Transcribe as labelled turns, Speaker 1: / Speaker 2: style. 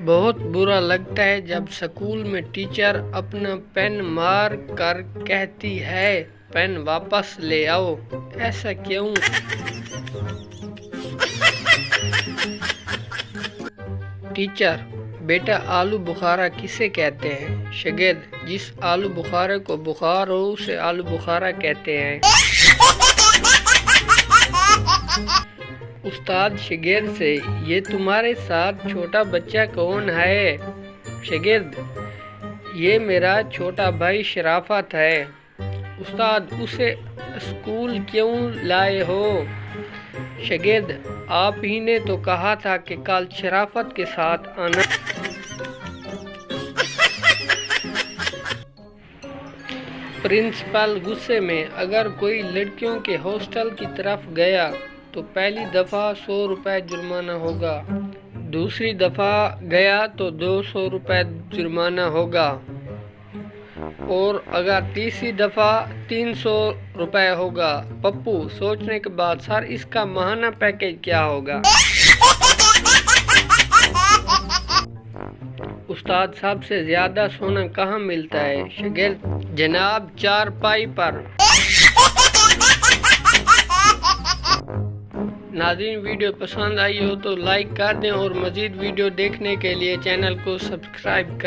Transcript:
Speaker 1: بہت برا لگتا ہے جب اسکول میں ٹیچر اپنا پین مار کر کہتی ہے پین واپس لے آؤ۔ ایسا کیوں؟ ٹیچر: بیٹا آلو بخارا کسے کہتے ہیں؟ شاگرد: جس آلو بخارے کو بخار ہو اسے آلو بخارا کہتے ہیں۔ استاد شاگرد سے: یہ تمہارے ساتھ چھوٹا بچہ کون ہے؟ شاگرد: یہ میرا چھوٹا بھائی شرافت ہے۔ استاد: اسے اسکول کیوں لائے ہو؟ شاگرد: آپ ہی نے تو کہا تھا کہ کل شرافت کے ساتھ آنا۔ پرنسپل غصے میں: اگر کوئی لڑکیوں کے ہاسٹل کی طرف گیا تو پہلی دفعہ 100 روپے جرمانہ ہوگا، دوسری دفعہ گیا تو 200 روپے جرمانہ ہوگا، اور اگر تیسری دفعہ 300 روپے ہوگا۔ پپو سوچنے کے بعد: سر اس کا ماہانہ پیکیج کیا ہوگا؟ استاد: سب سے زیادہ سونا کہاں ملتا ہے؟ شاگرد: جناب چارپائی پر۔ ناظرین، ویڈیو پسند آئی ہو تو لائک کر دیں اور مزید ویڈیو دیکھنے کے لیے چینل کو سبسکرائب کریں۔